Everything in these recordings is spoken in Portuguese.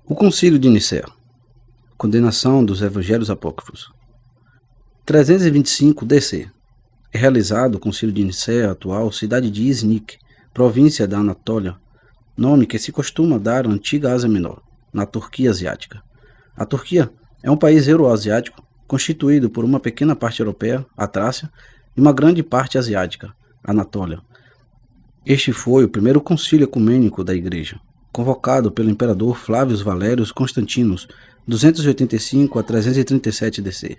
O Concílio de Nicéia. Condenação dos Evangelhos Apócrifos. 325 DC. É realizado o Concílio de Nicéia, atual cidade de Iznik, província da Anatólia, nome que se costuma dar à antiga Ásia Menor, na Turquia Asiática. A Turquia é um país euroasiático constituído por uma pequena parte europeia, a Trácia, e uma grande parte asiática, a Anatólia. Este foi o primeiro concílio ecumênico da Igreja, convocado pelo imperador Flávio Valérios Constantinos, 285 a 337 DC,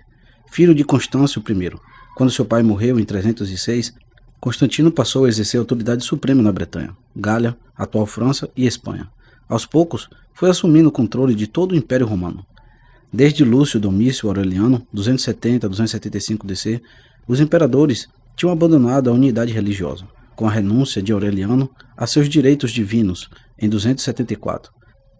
filho de Constâncio I. Quando seu pai morreu em 306, Constantino passou a exercer autoridade suprema na Bretanha, Gália, atual França e Espanha. Aos poucos, foi assumindo o controle de todo o Império Romano. Desde Lúcio Domício Aureliano, 270 a 275 DC, os imperadores tinham abandonado a unidade religiosa, com a renúncia de Aureliano a seus direitos divinos em 274.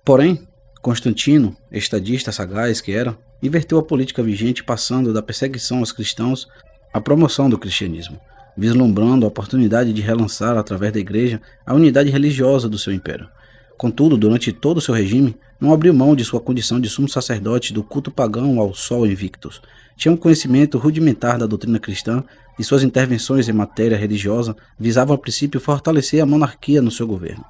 Porém, Constantino, estadista sagaz que era, inverteu a política vigente, passando da perseguição aos cristãos à promoção do cristianismo, vislumbrando a oportunidade de relançar através da Igreja a unidade religiosa do seu império. Contudo, durante todo o seu regime, não abriu mão de sua condição de sumo sacerdote do culto pagão ao Sol Invictus. Tinha um conhecimento rudimentar da doutrina cristã e suas intervenções em matéria religiosa visavam a princípio fortalecer a monarquia no seu governo.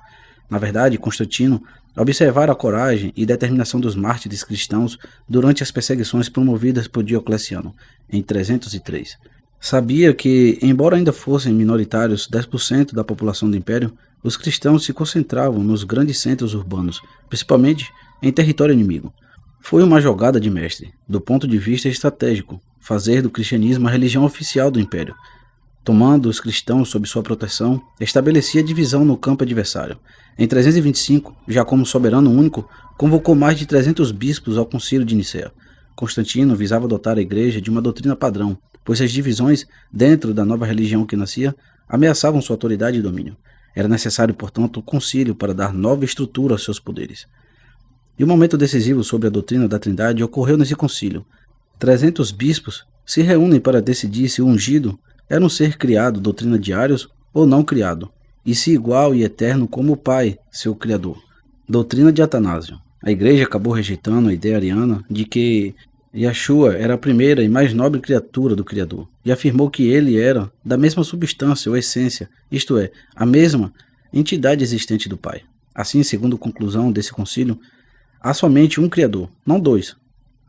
Na verdade, Constantino observara a coragem e determinação dos mártires cristãos durante as perseguições promovidas por Diocleciano, em 303. Sabia que, embora ainda fossem minoritários 10% da população do império, os cristãos se concentravam nos grandes centros urbanos, principalmente em território inimigo. Foi uma jogada de mestre, do ponto de vista estratégico, fazer do cristianismo a religião oficial do império. Tomando os cristãos sob sua proteção, estabelecia divisão no campo adversário. Em 325, já como soberano único, convocou mais de 300 bispos ao Concílio de Nicéia. Constantino visava dotar a Igreja de uma doutrina padrão, pois as divisões dentro da nova religião que nascia ameaçavam sua autoridade e domínio. Era necessário, portanto, o concílio para dar nova estrutura aos seus poderes. E o momento decisivo sobre a doutrina da Trindade ocorreu nesse concílio. 300 bispos se reúnem para decidir se o ungido era um ser criado, doutrina de Arius, ou não criado, e se igual e eterno como o Pai, seu Criador. Doutrina de Atanásio. A Igreja acabou rejeitando a ideia ariana de que Yeshua era a primeira e mais nobre criatura do Criador, e afirmou que ele era da mesma substância ou essência, isto é, a mesma entidade existente do Pai. Assim, segundo a conclusão desse concílio, há somente um Criador, não dois.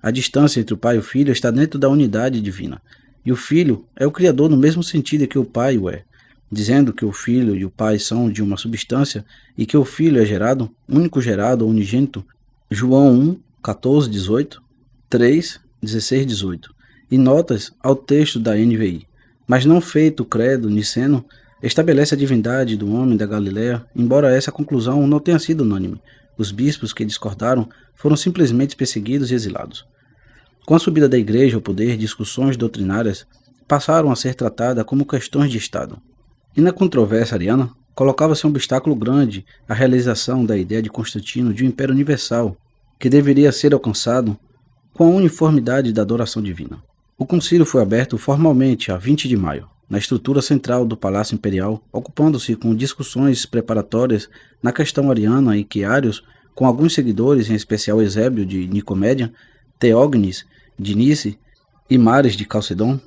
A distância entre o Pai e o Filho está dentro da unidade divina, e o Filho é o Criador no mesmo sentido que o Pai o é, dizendo que o Filho e o Pai são de uma substância e que o Filho é gerado, único gerado ou unigênito. João 1, 14, 18, 3, 16, 18. E notas ao texto da NVI. Mas não feito o credo niceno, estabelece a divindade do homem da Galiléia, embora essa conclusão não tenha sido unânime. Os bispos que discordaram foram simplesmente perseguidos e exilados. Com a subida da Igreja ao poder, discussões doutrinárias passaram a ser tratadas como questões de Estado. E na controvérsia ariana, colocava-se um obstáculo grande à realização da ideia de Constantino de um império universal, que deveria ser alcançado com a uniformidade da adoração divina. O concílio foi aberto formalmente a 20 de maio, na estrutura central do Palácio Imperial, ocupando-se com discussões preparatórias na questão ariana e que Arius, com alguns seguidores, em especial Eusébio de Nicomédia, Teógenes de Nice e Mares de Calcedon,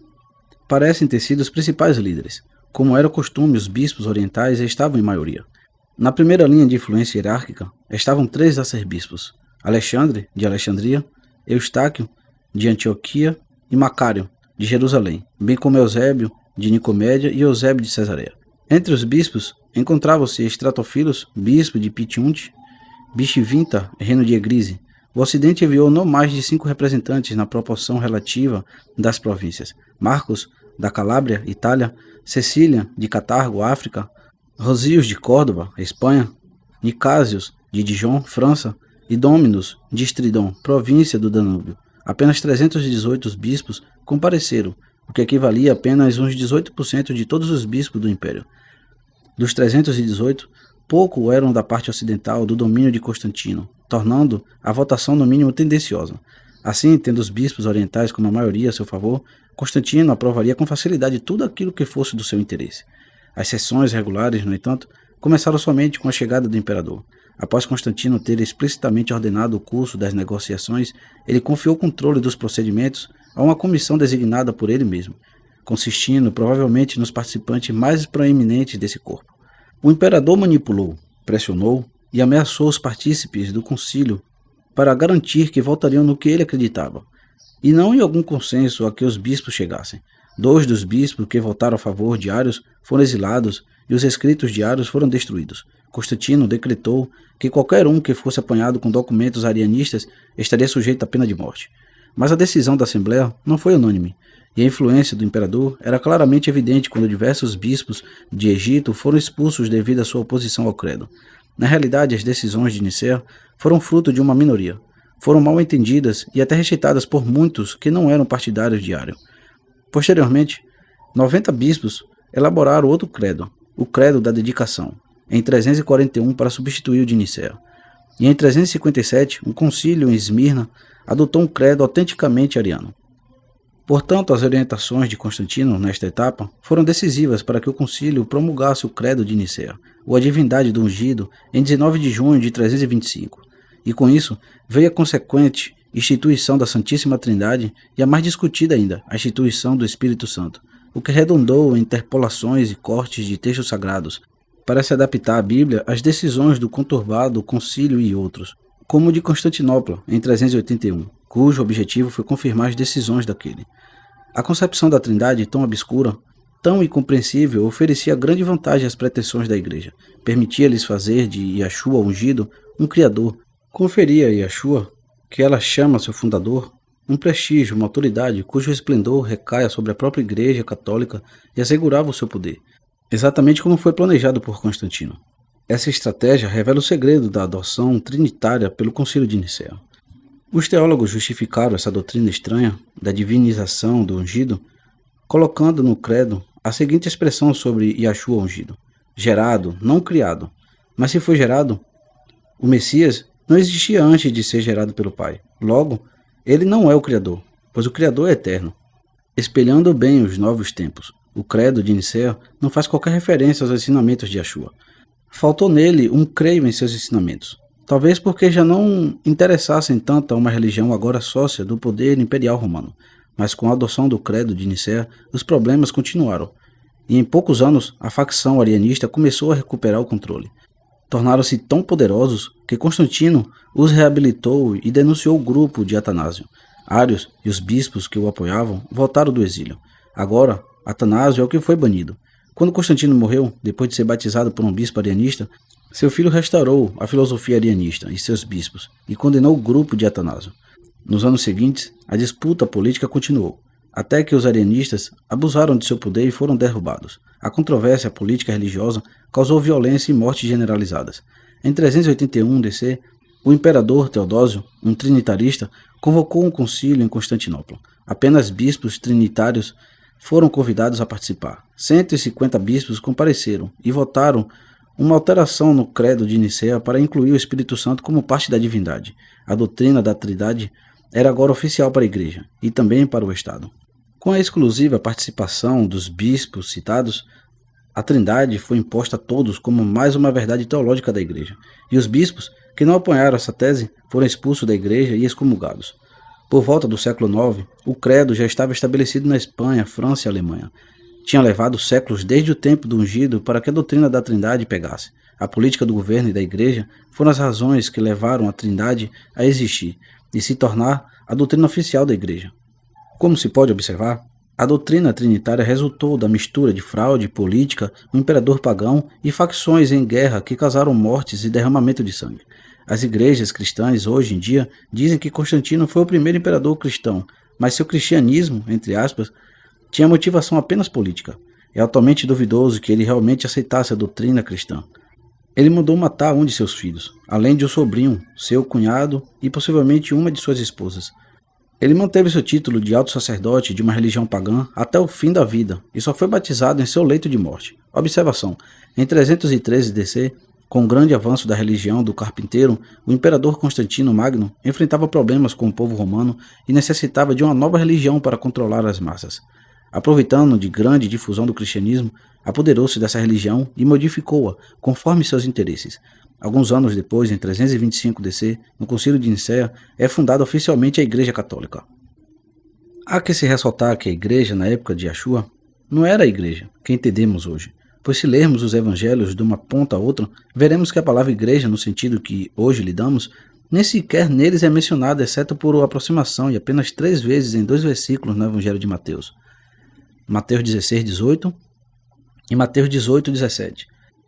parecem ter sido os principais líderes. Como era o costume, os bispos orientais estavam em maioria. Na primeira linha de influência hierárquica estavam 3 arcebispos: Alexandre, de Alexandria, Eustáquio, de Antioquia, e Macário, de Jerusalém, bem como Eusébio, de Nicomédia, e Eusébio de Cesareia. Entre os bispos encontravam-se Estratofilos, bispo de Pitiunte, Bichivinta, reino de Egrise. O Ocidente enviou não mais de 5 representantes na proporção relativa das províncias: Marcos, da Calábria, Itália, Cecília, de Catargo, África, Rosios, de Córdoba, Espanha, Nicásios, de Dijon, França, e Dominus, de Estridon, província do Danúbio. Apenas 318 bispos compareceram, o que equivalia a apenas uns 18% de todos os bispos do Império. Dos 318, pouco eram da parte ocidental do domínio de Constantino, tornando a votação no mínimo tendenciosa. Assim, tendo os bispos orientais como a maioria a seu favor, Constantino aprovaria com facilidade tudo aquilo que fosse do seu interesse. As sessões regulares, no entanto, começaram somente com a chegada do imperador. Após Constantino ter explicitamente ordenado o curso das negociações, ele confiou o controle dos procedimentos a uma comissão designada por ele mesmo, consistindo provavelmente nos participantes mais proeminentes desse corpo. O imperador manipulou, pressionou e ameaçou os partícipes do concílio para garantir que votariam no que ele acreditava, e não em algum consenso a que os bispos chegassem. 2 dos bispos que votaram a favor de Arius foram exilados e os escritos de Arius foram destruídos. Constantino decretou que qualquer um que fosse apanhado com documentos arianistas estaria sujeito à pena de morte. Mas a decisão da Assembleia não foi unânime, e a influência do imperador era claramente evidente quando diversos bispos de Egito foram expulsos devido à sua oposição ao credo. Na realidade, as decisões de Nicéia foram fruto de uma minoria. Foram mal entendidas e até rejeitadas por muitos que não eram partidários de Ário. Posteriormente, 90 bispos elaboraram outro credo, o Credo da Dedicação, em 341 para substituir o de Nicéia. E em 357, um concílio em Esmirna adotou um credo autenticamente ariano. Portanto, as orientações de Constantino nesta etapa foram decisivas para que o concílio promulgasse o credo de Nicéia, ou a divindade do ungido, em 19 de junho de 325. E com isso, veio a consequente instituição da Santíssima Trindade e a mais discutida ainda, a instituição do Espírito Santo, o que redundou em interpolações e cortes de textos sagrados, para se adaptar à Bíblia às decisões do conturbado concílio e outros, como o de Constantinopla, em 381, cujo objetivo foi confirmar as decisões daquele. A concepção da Trindade, tão obscura, tão incompreensível, oferecia grande vantagem às pretensões da Igreja. Permitia-lhes fazer de Yeshua ungido um Criador. Conferia a Yeshua, que ela chama seu fundador, um prestígio, uma autoridade cujo esplendor recaia sobre a própria Igreja Católica e assegurava o seu poder, exatamente como foi planejado por Constantino. Essa estratégia revela o segredo da adoção trinitária pelo Concílio de Nicéia. Os teólogos justificaram essa doutrina estranha da divinização do ungido, colocando no credo a seguinte expressão sobre Yeshua ungido: gerado, não criado. Mas se foi gerado, o Messias não existia antes de ser gerado pelo Pai. Logo, ele não é o Criador, pois o Criador é eterno. Espelhando bem os novos tempos, o credo de Nicéia não faz qualquer referência aos ensinamentos de Yeshua. Faltou nele um creio em seus ensinamentos. Talvez porque já não interessassem tanto a uma religião agora sócia do poder imperial romano. Mas com a adoção do credo de Nicéia, os problemas continuaram. E em poucos anos, a facção arianista começou a recuperar o controle. Tornaram-se tão poderosos que Constantino os reabilitou e denunciou o grupo de Atanásio. Ários e os bispos que o apoiavam voltaram do exílio. Agora, Atanásio é o que foi banido. Quando Constantino morreu, depois de ser batizado por um bispo arianista, seu filho restaurou a filosofia arianista e seus bispos e condenou o grupo de Atanásio. Nos anos seguintes, a disputa política continuou, até que os arianistas abusaram de seu poder e foram derrubados. A controvérsia política religiosa causou violência e mortes generalizadas. Em 381 DC, o imperador Teodósio, um trinitarista, convocou um concílio em Constantinopla. Apenas bispos trinitários foram convidados a participar. 150 bispos compareceram e votaram uma alteração no credo de Nicéia para incluir o Espírito Santo como parte da divindade. A doutrina da Trindade era agora oficial para a Igreja e também para o Estado. Com a exclusiva participação dos bispos citados, a Trindade foi imposta a todos como mais uma verdade teológica da Igreja, e os bispos que não apoiaram essa tese foram expulsos da Igreja e excomungados. Por volta do século IX, o credo já estava estabelecido na Espanha, França e Alemanha. Tinha levado séculos desde o tempo do ungido para que a doutrina da Trindade pegasse. A política do governo e da Igreja foram as razões que levaram a Trindade a existir e se tornar a doutrina oficial da Igreja. Como se pode observar, a doutrina trinitária resultou da mistura de fraude política, um imperador pagão e facções em guerra que causaram mortes e derramamento de sangue. As igrejas cristãs hoje em dia dizem que Constantino foi o primeiro imperador cristão, mas seu cristianismo, entre aspas, tinha motivação apenas política. É altamente duvidoso que ele realmente aceitasse a doutrina cristã. Ele mandou matar um de seus filhos, além de um sobrinho, seu cunhado e possivelmente uma de suas esposas. Ele manteve seu título de alto sacerdote de uma religião pagã até o fim da vida e só foi batizado em seu leito de morte. Observação: em 313 DC, com o grande avanço da religião do carpinteiro, o imperador Constantino Magno enfrentava problemas com o povo romano e necessitava de uma nova religião para controlar as massas. Aproveitando de grande difusão do cristianismo, apoderou-se dessa religião e modificou-a conforme seus interesses. Alguns anos depois, em 325 DC, no Concílio de Nicéia, é fundada oficialmente a Igreja Católica. Há que se ressaltar que a Igreja, na época de Yeshua, não era a Igreja que entendemos hoje, pois se lermos os Evangelhos de uma ponta a outra, veremos que a palavra Igreja, no sentido que hoje lhe damos, nem sequer neles é mencionada, exceto por aproximação, e apenas 3 vezes em 2 versículos no Evangelho de Mateus. Mateus 16, 18 e Mateus 18, 17.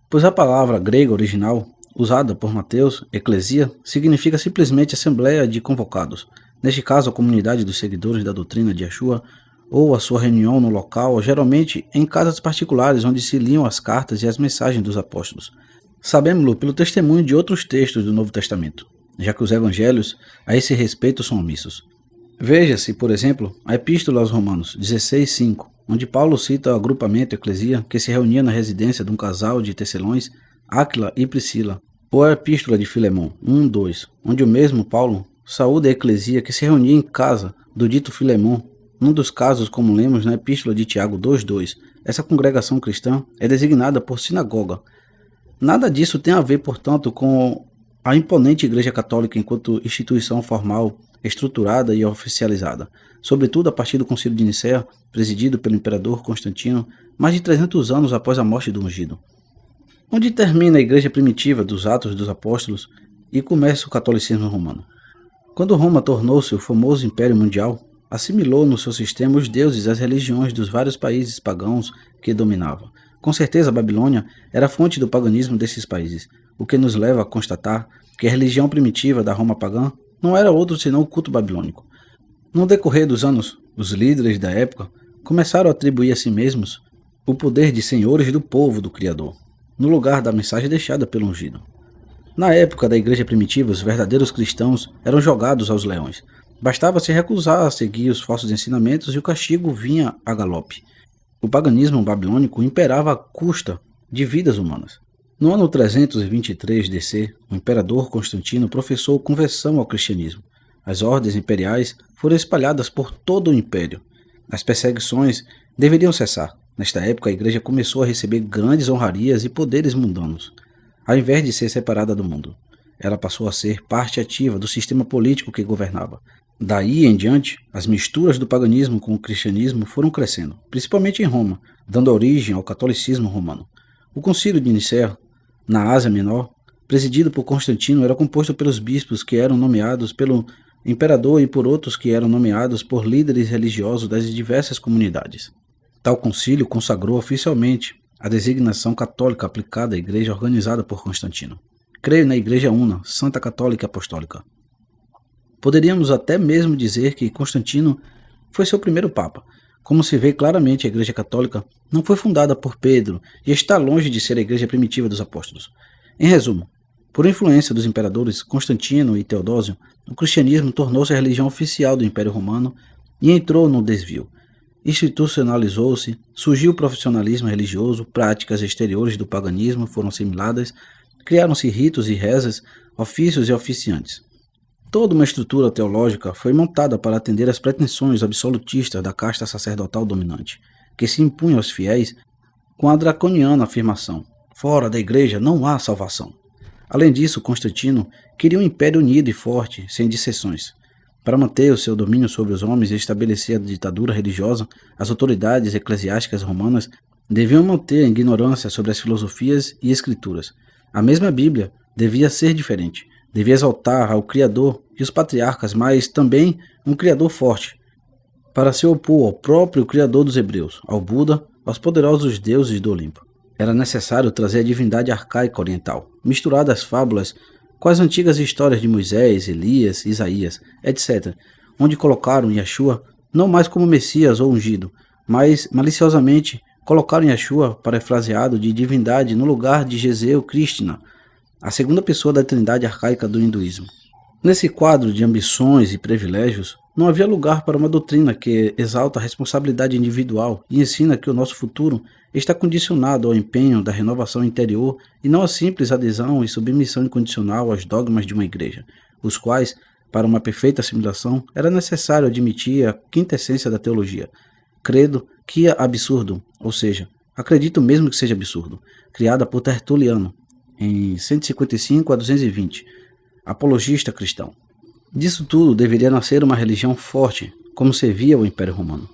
Pois a palavra grega original, usada por Mateus, eclesia, significa simplesmente assembleia de convocados, neste caso a comunidade dos seguidores da doutrina de Yeshua, ou a sua reunião no local, geralmente em casas particulares onde se liam as cartas e as mensagens dos apóstolos. Sabemos-lo pelo testemunho de outros textos do Novo Testamento, já que os evangelhos a esse respeito são omissos. Veja-se, por exemplo, a Epístola aos Romanos 16:5, onde Paulo cita o agrupamento eclesia que se reunia na residência de um casal de tecelões, Áquila e Priscila, ou a Epístola de Filemão 1:2, onde o mesmo Paulo saúda a eclesia que se reunia em casa do dito Filemão. Num dos casos, como lemos na Epístola de Tiago 2:2, essa congregação cristã é designada por sinagoga. Nada disso tem a ver, portanto, com a imponente Igreja Católica enquanto instituição formal, estruturada e oficializada, sobretudo a partir do Concílio de Nicéia, presidido pelo imperador Constantino, mais de 300 anos após a morte do ungido. Onde termina a Igreja primitiva dos Atos dos Apóstolos e começa o catolicismo romano. Quando Roma tornou-se o famoso Império Mundial, assimilou no seu sistema os deuses e as religiões dos vários países pagãos que dominava. Com certeza a Babilônia era a fonte do paganismo desses países, o que nos leva a constatar que a religião primitiva da Roma pagã não era outro senão o culto babilônico. No decorrer dos anos, os líderes da época começaram a atribuir a si mesmos o poder de senhores do povo do Criador, no lugar da mensagem deixada pelo ungido. Na época da Igreja primitiva, os verdadeiros cristãos eram jogados aos leões. Bastava se recusar a seguir os falsos ensinamentos e o castigo vinha a galope. O paganismo babilônico imperava à custa de vidas humanas. No ano 323 DC, o imperador Constantino professou conversão ao cristianismo. As ordens imperiais foram espalhadas por todo o império. As perseguições deveriam cessar. Nesta época, a igreja começou a receber grandes honrarias e poderes mundanos. Ao invés de ser separada do mundo, ela passou a ser parte ativa do sistema político que governava. Daí em diante, as misturas do paganismo com o cristianismo foram crescendo, principalmente em Roma, dando origem ao catolicismo romano. O Concílio de Nicéia, na Ásia Menor, presidido por Constantino, era composto pelos bispos que eram nomeados pelo imperador e por outros que eram nomeados por líderes religiosos das diversas comunidades. Tal concílio consagrou oficialmente a designação católica aplicada à igreja organizada por Constantino. Creio na Igreja Una, Santa Católica e Apostólica. Poderíamos até mesmo dizer que Constantino foi seu primeiro papa. Como se vê claramente, a Igreja Católica não foi fundada por Pedro e está longe de ser a igreja primitiva dos apóstolos. Em resumo, por influência dos imperadores Constantino e Teodósio, o cristianismo tornou-se a religião oficial do Império Romano e entrou no desvio. Institucionalizou-se, surgiu o profissionalismo religioso, práticas exteriores do paganismo foram assimiladas, criaram-se ritos e rezas, ofícios e oficiantes. Toda uma estrutura teológica foi montada para atender às pretensões absolutistas da casta sacerdotal dominante, que se impunha aos fiéis com a draconiana afirmação: fora da igreja não há salvação. Além disso, Constantino queria um império unido e forte, sem dissensões. Para manter o seu domínio sobre os homens e estabelecer a ditadura religiosa, as autoridades eclesiásticas romanas deviam manter a ignorância sobre as filosofias e escrituras. A mesma Bíblia devia ser diferente, devia exaltar ao Criador e os patriarcas, mas também um Criador forte, para se opor ao próprio Criador dos hebreus, ao Buda, aos poderosos deuses do Olimpo. Era necessário trazer a divindade arcaica oriental, misturada às fábulas com as antigas histórias de Moisés, Elias, Isaías, etc., onde colocaram Yeshua não mais como Messias ou ungido, mas maliciosamente colocaram Yeshua, parafraseado, de divindade no lugar de Jezeu Krishna, a segunda pessoa da trindade arcaica do hinduísmo. Nesse quadro de ambições e privilégios, não havia lugar para uma doutrina que exalta a responsabilidade individual e ensina que o nosso futuro está condicionado ao empenho da renovação interior e não a simples adesão e submissão incondicional aos dogmas de uma igreja, os quais, para uma perfeita assimilação, era necessário admitir a quinta essência da teologia, credo que é absurdo, ou seja, acredito mesmo que seja absurdo, criada por Tertuliano, em 155 a 220, apologista cristão. Disso tudo deveria nascer uma religião forte, como servia o Império Romano.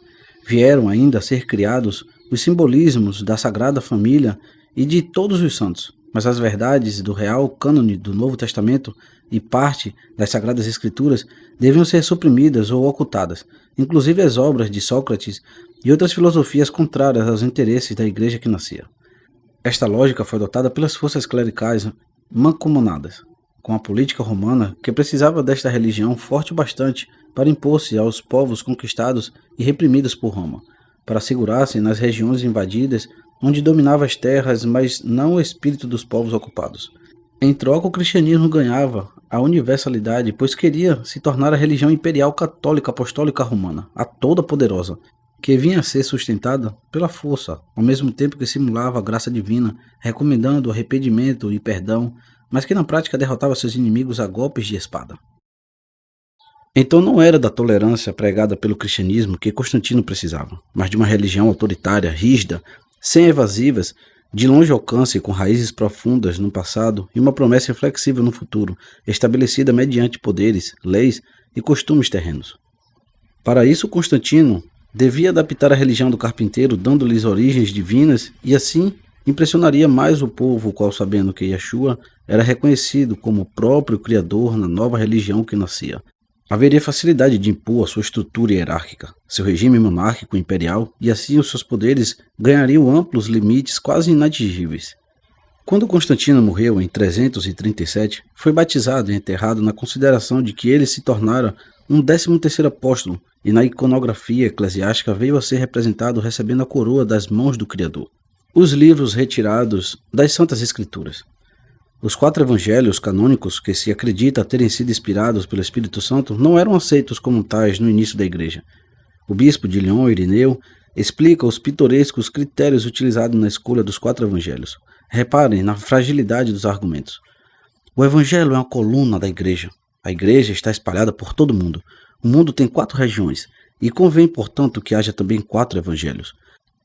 Vieram ainda a ser criados os simbolismos da Sagrada Família e de todos os santos, mas as verdades do real cânone do Novo Testamento e parte das Sagradas Escrituras deviam ser suprimidas ou ocultadas, inclusive as obras de Sócrates e outras filosofias contrárias aos interesses da igreja que nascia. Esta lógica foi adotada pelas forças clericais mancomunadas com a política romana, que precisava desta religião forte o bastante para impor-se aos povos conquistados e reprimidos por Roma, para assegurar-se nas regiões invadidas onde dominava as terras, mas não o espírito dos povos ocupados. Em troca, o cristianismo ganhava a universalidade, pois queria se tornar a religião imperial católica apostólica romana, a toda poderosa, que vinha a ser sustentada pela força, ao mesmo tempo que simulava a graça divina, recomendando arrependimento e perdão, mas que na prática derrotava seus inimigos a golpes de espada. Então não era da tolerância pregada pelo cristianismo que Constantino precisava, mas de uma religião autoritária, rígida, sem evasivas, de longe alcance, com raízes profundas no passado e uma promessa inflexível no futuro, estabelecida mediante poderes, leis e costumes terrenos. Para isso, Constantino devia adaptar a religião do carpinteiro, dando-lhes origens divinas, e assim impressionaria mais o povo, o qual, sabendo que Yeshua era reconhecido como o próprio Criador na nova religião que nascia. Haveria facilidade de impor a sua estrutura hierárquica, seu regime monárquico imperial, e assim os seus poderes ganhariam amplos limites quase inatingíveis. Quando Constantino morreu em 337, foi batizado e enterrado na consideração de que ele se tornara um 13º apóstolo, e na iconografia eclesiástica veio a ser representado recebendo a coroa das mãos do Criador. Os livros retirados das Santas Escrituras. Os 4 evangelhos canônicos que se acredita terem sido inspirados pelo Espírito Santo não eram aceitos como tais no início da Igreja. O bispo de Lyon, Irineu, explica os pitorescos critérios utilizados na escolha dos 4 evangelhos. Reparem na fragilidade dos argumentos. O evangelho é uma coluna da Igreja. A Igreja está espalhada por todo o mundo. O mundo tem 4 regiões, e convém, portanto, que haja também 4 evangelhos.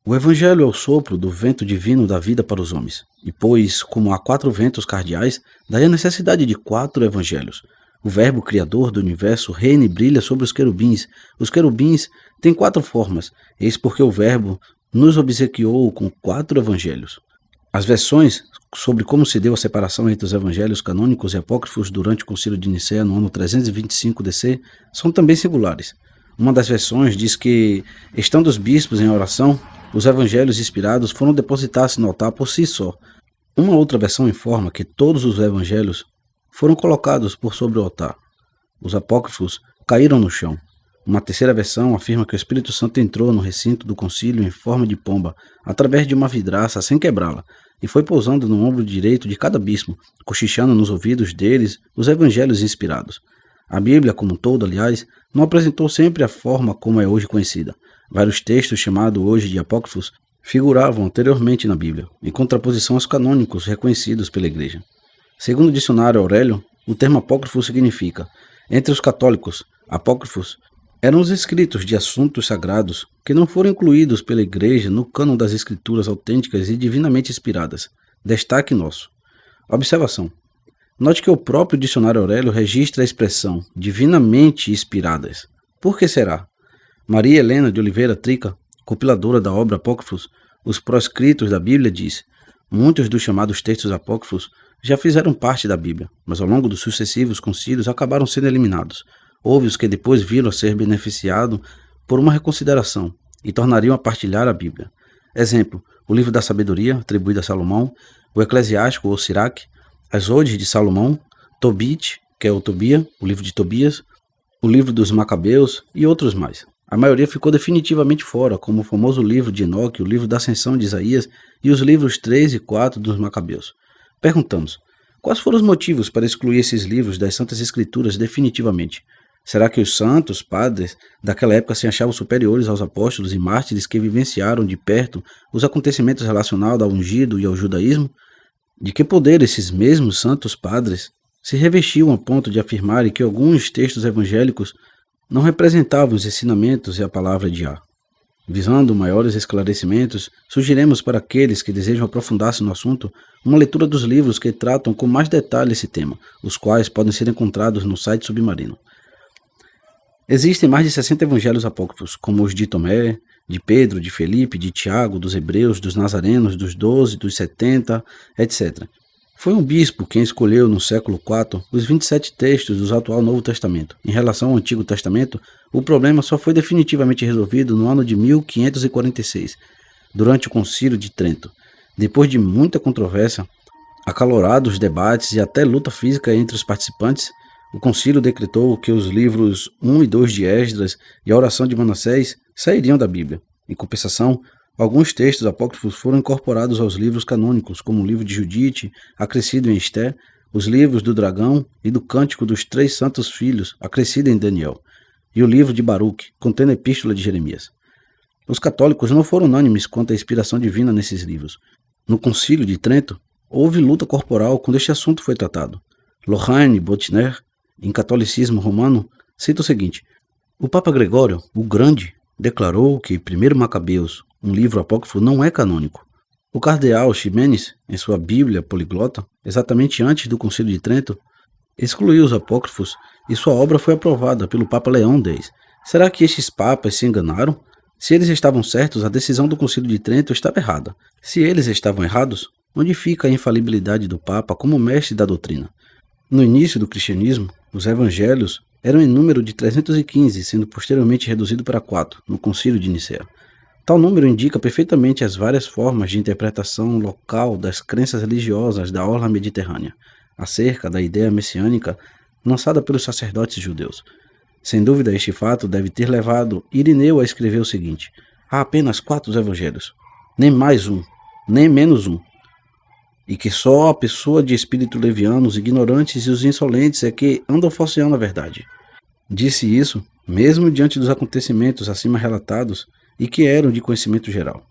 O Evangelho é o sopro do vento divino da vida para os homens, e pois, como há 4 ventos cardeais, daí a necessidade de 4 evangelhos. O Verbo Criador do Universo reina e brilha sobre os querubins. Os querubins têm 4 formas, eis porque o Verbo nos obsequiou com 4 evangelhos. As versões sobre como se deu a separação entre os evangelhos canônicos e apócrifos durante o Concílio de Nicéia no ano 325 DC são também singulares. Uma das versões diz que, estando os bispos em oração, os evangelhos inspirados foram depositar-se no altar por si só. Uma outra versão informa que todos os evangelhos foram colocados por sobre o altar. Os apócrifos caíram no chão. Uma terceira versão afirma que o Espírito Santo entrou no recinto do concílio em forma de pomba, através de uma vidraça sem quebrá-la, e foi pousando no ombro direito de cada bispo, cochichando nos ouvidos deles os evangelhos inspirados. A Bíblia, como um todo, aliás, não apresentou sempre a forma como é hoje conhecida. Vários textos, chamados hoje de apócrifos, figuravam anteriormente na Bíblia, em contraposição aos canônicos reconhecidos pela Igreja. Segundo o dicionário Aurélio, o termo apócrifo significa, entre os católicos, apócrifos eram os escritos de assuntos sagrados que não foram incluídos pela Igreja no cânon das Escrituras autênticas e divinamente inspiradas. Destaque nosso. Observação. Note que o próprio dicionário Aurélio registra a expressão divinamente inspiradas. Por que será? Maria Helena de Oliveira Trica, compiladora da obra Apócrifos, Os Proscritos da Bíblia, diz: muitos dos chamados textos apócrifos já fizeram parte da Bíblia, mas ao longo dos sucessivos concílios acabaram sendo eliminados. Houve os que depois viram a ser beneficiados por uma reconsideração e tornariam a partilhar a Bíblia. Exemplo, o livro da sabedoria, atribuído a Salomão, o Eclesiástico ou Siraque, as Odes de Salomão, Tobit, que é o Tobia, o livro de Tobias, o livro dos Macabeus e outros mais. A maioria ficou definitivamente fora, como o famoso livro de Enoque, o livro da Ascensão de Isaías e os livros 3 e 4 dos Macabeus. Perguntamos, quais foram os motivos para excluir esses livros das Santas Escrituras definitivamente? Será que os santos, padres, daquela época se achavam superiores aos apóstolos e mártires que vivenciaram de perto os acontecimentos relacionados ao ungido e ao judaísmo? De que poder esses mesmos santos padres se revestiam a ponto de afirmarem que alguns textos evangélicos não representavam os ensinamentos e a palavra de Yah? Visando maiores esclarecimentos, sugerimos para aqueles que desejam aprofundar-se no assunto uma leitura dos livros que tratam com mais detalhe esse tema, os quais podem ser encontrados no site Submarino. Existem mais de 60 evangelhos apócrifos, como os de Tomé, de Pedro, de Felipe, de Tiago, dos Hebreus, dos Nazarenos, dos 12, dos 70, etc. Foi um bispo quem escolheu, no século IV, os 27 textos do atual Novo Testamento. Em relação ao Antigo Testamento, o problema só foi definitivamente resolvido no ano de 1546, durante o Concílio de Trento. Depois de muita controvérsia, acalorados debates e até luta física entre os participantes, o concílio decretou que os livros 1 e 2 de Esdras e a oração de Manassés sairiam da Bíblia. Em compensação, alguns textos apócrifos foram incorporados aos livros canônicos, como o livro de Judite, acrescido em Esté, os livros do Dragão e do Cântico dos Três Santos Filhos, acrescido em Daniel, e o livro de Baruque, contendo a Epístola de Jeremias. Os católicos não foram unânimes quanto à inspiração divina nesses livros. No Concílio de Trento, houve luta corporal quando este assunto foi tratado. Lorraine Bottier, em Catolicismo Romano, cita o seguinte: o Papa Gregório, o Grande, declarou que 1 Macabeus, um livro apócrifo, não é canônico. O cardeal Ximenes, em sua Bíblia Poliglota, exatamente antes do Concílio de Trento, excluiu os apócrifos e sua obra foi aprovada pelo Papa Leão X. Será que estes papas se enganaram? Se eles estavam certos, a decisão do Concílio de Trento estava errada. Se eles estavam errados, onde fica a infalibilidade do Papa como mestre da doutrina? No início do cristianismo, os evangelhos eram em número de 315, sendo posteriormente reduzido para 4, no Concílio de Nicéia. Tal número indica perfeitamente as várias formas de interpretação local das crenças religiosas da orla mediterrânea, acerca da ideia messiânica lançada pelos sacerdotes judeus. Sem dúvida, este fato deve ter levado Irineu a escrever o seguinte: há apenas 4 evangelhos, nem mais um, nem menos um, e que só a pessoa de espírito leviano, os ignorantes e os insolentes é que andam falseando a verdade. Disse isso, mesmo diante dos acontecimentos acima relatados e que eram de conhecimento geral.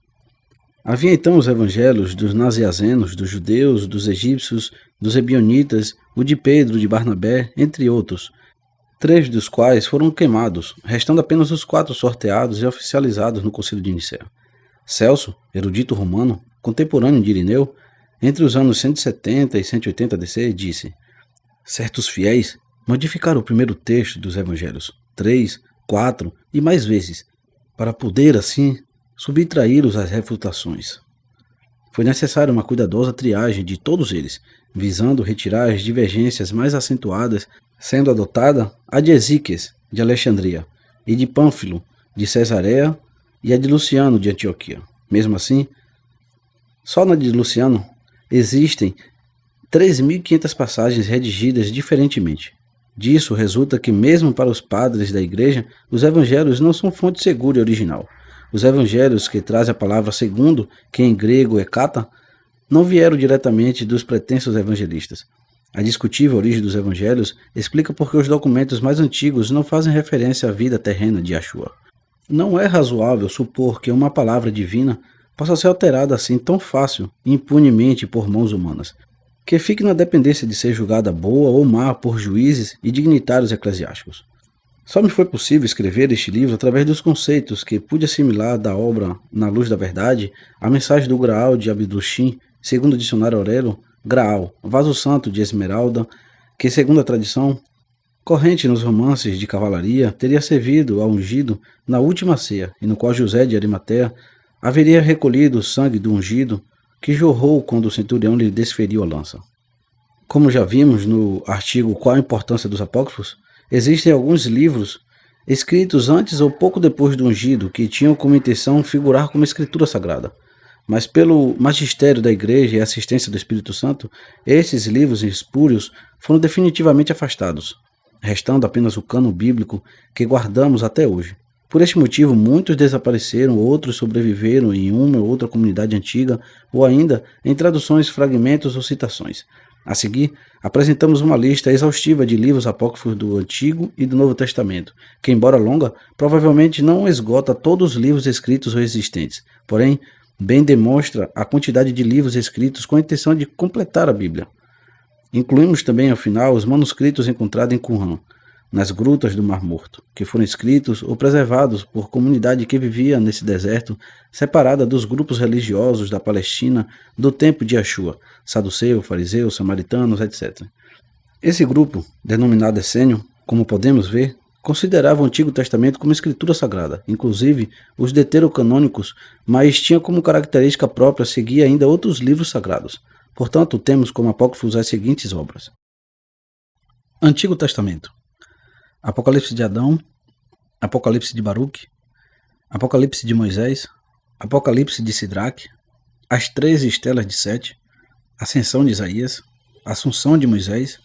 Havia então os evangelhos dos naziazenos, dos judeus, dos egípcios, dos ebionitas, o de Pedro, de Barnabé, entre outros, 3 dos quais foram queimados, restando apenas os 4 sorteados e oficializados no Concílio de Nicéia. Celso, erudito romano, contemporâneo de Irineu, entre os anos 170 e 180 DC, disse: certos fiéis modificaram o primeiro texto dos evangelhos 3, 4 e mais vezes, para poder, assim, subtraí-los às refutações. Foi necessária uma cuidadosa triagem de todos eles, visando retirar as divergências mais acentuadas, sendo adotada a de Esíquias, de Alexandria, e de Pânfilo, de Cesareia, e a de Luciano, de Antioquia. Mesmo assim, só na de Luciano existem 3.500 passagens redigidas diferentemente. Disso resulta que, mesmo para os padres da igreja, os evangelhos não são fonte segura e original. Os evangelhos que trazem a palavra segundo, que em grego é kata, não vieram diretamente dos pretensos evangelistas. A discutível origem dos evangelhos explica por que os documentos mais antigos não fazem referência à vida terrena de Yeshua. Não é razoável supor que uma palavra divina possa ser alterada assim tão fácil e impunemente por mãos humanas, que fique na dependência de ser julgada boa ou má por juízes e dignitários eclesiásticos. Só me foi possível escrever este livro através dos conceitos que pude assimilar da obra Na Luz da Verdade, a mensagem do Graal de Abdushim, segundo o dicionário Aurélio, Graal, vaso santo de esmeralda, que, segundo a tradição, corrente nos romances de cavalaria, teria servido ao ungido na última ceia, e no qual José de Arimateia haveria recolhido o sangue do ungido que jorrou quando o centurião lhe desferiu a lança. Como já vimos no artigo Qual a Importância dos Apócrifos, existem alguns livros escritos antes ou pouco depois do ungido que tinham como intenção figurar como escritura sagrada. Mas pelo magistério da Igreja e assistência do Espírito Santo, esses livros espúrios foram definitivamente afastados, restando apenas o cânon bíblico que guardamos até hoje. Por este motivo, muitos desapareceram, outros sobreviveram em uma ou outra comunidade antiga, ou ainda em traduções, fragmentos ou citações. A seguir, apresentamos uma lista exaustiva de livros apócrifos do Antigo e do Novo Testamento, que, embora longa, provavelmente não esgota todos os livros escritos ou existentes, porém, bem demonstra a quantidade de livros escritos com a intenção de completar a Bíblia. Incluímos também, ao final, os manuscritos encontrados em Qumran, nas grutas do Mar Morto, que foram escritos ou preservados por comunidade que vivia nesse deserto, separada dos grupos religiosos da Palestina do tempo de Yeshua, saduceu, fariseu, samaritanos, etc. Esse grupo, denominado essênio, como podemos ver, considerava o Antigo Testamento como escritura sagrada, inclusive os deuterocanônicos, mas tinha como característica própria seguir ainda outros livros sagrados. Portanto, temos como apócrifos as seguintes obras. Antigo Testamento: Apocalipse de Adão, Apocalipse de Baruque, Apocalipse de Moisés, Apocalipse de Sidraque, As 13 Estelas de Sete, Ascensão de Isaías, Assunção de Moisés,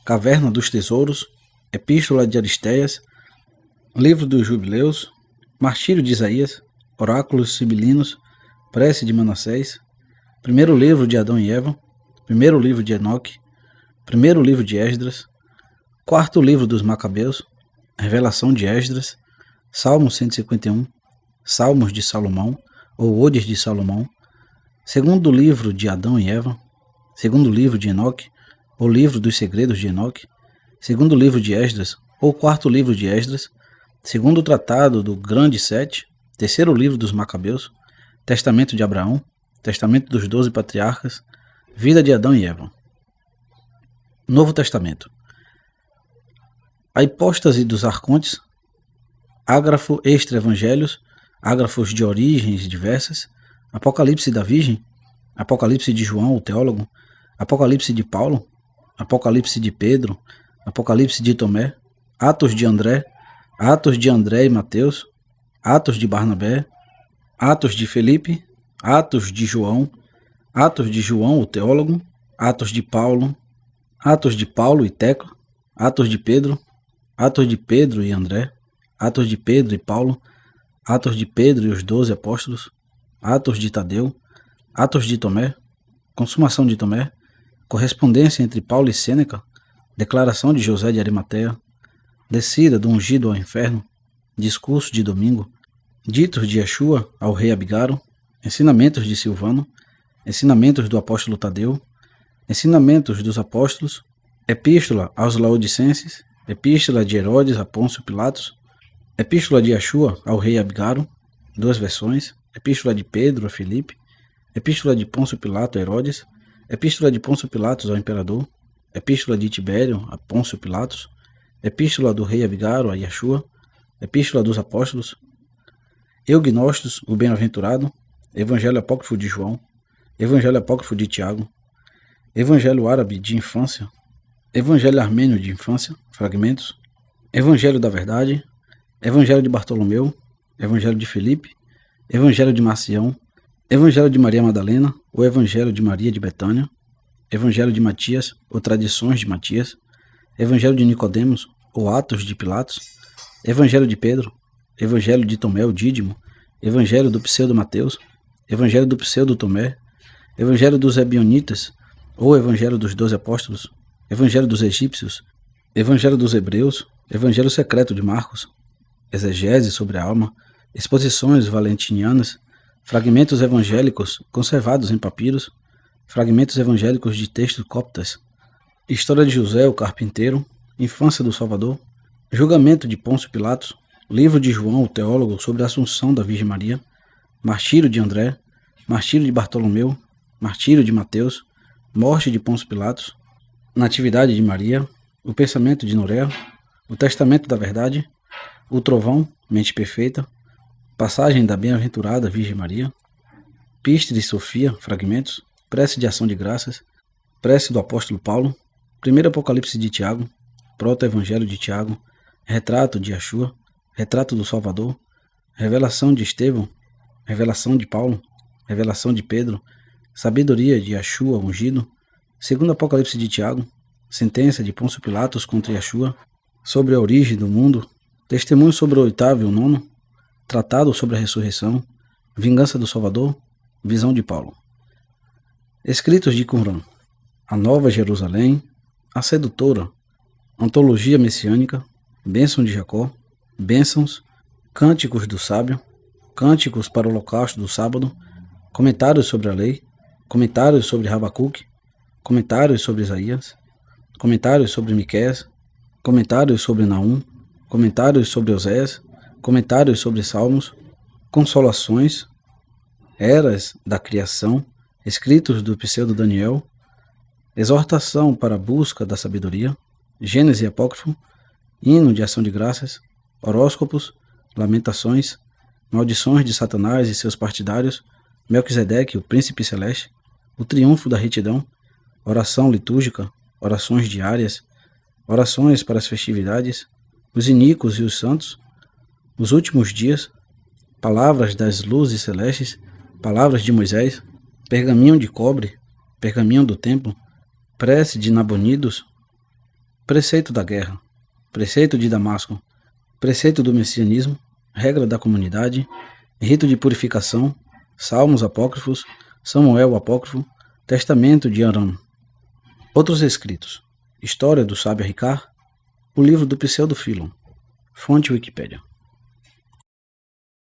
Caverna dos Tesouros, Epístola de Aristeias, Livro dos Jubileus, Martírio de Isaías, Oráculos Sibilinos, Prece de Manassés, Primeiro Livro de Adão e Eva, Primeiro Livro de Enoque, Primeiro Livro de Esdras, Quarto Livro dos Macabeus, Revelação de Esdras, Salmo 151, Salmos de Salomão, ou Odes de Salomão, Segundo Livro de Adão e Eva, Segundo Livro de Enoque, ou Livro dos Segredos de Enoque, Segundo Livro de Esdras, ou Quarto Livro de Esdras, Segundo Tratado do Grande Sete, Terceiro Livro dos Macabeus, Testamento de Abraão, Testamento dos 12 Patriarcas, Vida de Adão e Eva. Novo Testamento: A Hipóstase dos Arcontes, Ágrafo Extra-Evangelhos, Ágrafos de origens diversas, Apocalipse da Virgem, Apocalipse de João, o teólogo, Apocalipse de Paulo, Apocalipse de Pedro, Apocalipse de Tomé, Atos de André e Mateus, Atos de Barnabé, Atos de Felipe, Atos de João, o teólogo, Atos de Paulo e Tecla, Atos de Pedro e André, Atos de Pedro e Paulo, Atos de Pedro e os 12 apóstolos, Atos de Tadeu, Atos de Tomé, Consumação de Tomé, Correspondência entre Paulo e Sêneca, Declaração de José de Arimateia, Descida do ungido ao inferno, Discurso de domingo, Ditos de Yeshua ao rei Abigaro, Ensinamentos de Silvano, Ensinamentos do apóstolo Tadeu, Ensinamentos dos apóstolos, Epístola aos Laodicenses, Epístola de Herodes a Pôncio Pilatos, Epístola de Yeshua ao rei Abigaro, 2 versões, Epístola de Pedro a Filipe, Epístola de Pôncio Pilato a Herodes, Epístola de Pôncio Pilatos ao imperador, Epístola de Tibério a Pôncio Pilatos, Epístola do rei Abigaro a Yeshua, Epístola dos Apóstolos, Eugnóstos, o Bem-aventurado, Evangelho Apócrifo de João, Evangelho Apócrifo de Tiago, Evangelho Árabe de Infância, Evangelho Armênio de Infância, fragmentos, Evangelho da Verdade, Evangelho de Bartolomeu, Evangelho de Filipe, Evangelho de Marcião, Evangelho de Maria Madalena, ou Evangelho de Maria de Betânia, Evangelho de Matias, ou Tradições de Matias, Evangelho de Nicodemos, ou Atos de Pilatos, Evangelho de Pedro, Evangelho de Tomé o Dídimo, Evangelho do Pseudo Mateus, Evangelho do Pseudo Tomé, Evangelho dos Ebionitas, ou Evangelho dos 12 Apóstolos, Evangelho dos Egípcios, Evangelho dos Hebreus, Evangelho Secreto de Marcos, Exegese sobre a alma, Exposições valentinianas, Fragmentos evangélicos conservados em papiros, Fragmentos evangélicos de textos coptas, História de José o Carpinteiro, Infância do Salvador, Julgamento de Pôncio Pilatos, Livro de João o teólogo sobre a Assunção da Virgem Maria, Martírio de André, Martírio de Bartolomeu, Martírio de Mateus, Morte de Pôncio Pilatos, Natividade de Maria, O Pensamento de Noréa, O Testamento da Verdade, O Trovão, Mente Perfeita, Passagem da Bem-aventurada Virgem Maria, Piste de Sofia, fragmentos, Prece de Ação de Graças, Prece do Apóstolo Paulo, Primeiro Apocalipse de Tiago, Proto-Evangelho de Tiago, Retrato de Yeshua, Retrato do Salvador, Revelação de Estevão, Revelação de Paulo, Revelação de Pedro, Sabedoria de Yeshua ungido, Segundo Apocalipse de Tiago, Sentença de Pôncio Pilatos contra Yeshua, Sobre a origem do mundo, Testemunho sobre o oitavo e o nono, Tratado sobre a ressurreição, Vingança do Salvador, Visão de Paulo. Escritos de Qumran, A Nova Jerusalém, A Sedutora, Antologia Messiânica, Bênção de Jacó, Bênçãos, Cânticos do Sábio, Cânticos para o Holocausto do Sábado, Comentários sobre a Lei, Comentários sobre Rabacuque, Comentários sobre Isaías, Comentários sobre Miqueias, comentários sobre Naum, comentários sobre Osés, comentários sobre Salmos, consolações, eras da criação, escritos do pseudo Daniel, exortação para a busca da sabedoria, Gênese apócrifo, hino de ação de graças, horóscopos, lamentações, maldições de Satanás e seus partidários, Melquisedeque, o príncipe celeste, o triunfo da retidão, oração litúrgica, orações diárias, orações para as festividades, os iníquos e os santos, os últimos dias, palavras das luzes celestes, palavras de Moisés, pergaminho de cobre, pergaminho do templo, prece de Nabonidos, preceito da guerra, preceito de Damasco, preceito do messianismo, regra da comunidade, rito de purificação, salmos apócrifos, Samuel apócrifo, testamento de Arão. Outros escritos, história do sábio Ricard, o livro do pseudo Philon, fonte Wikipédia.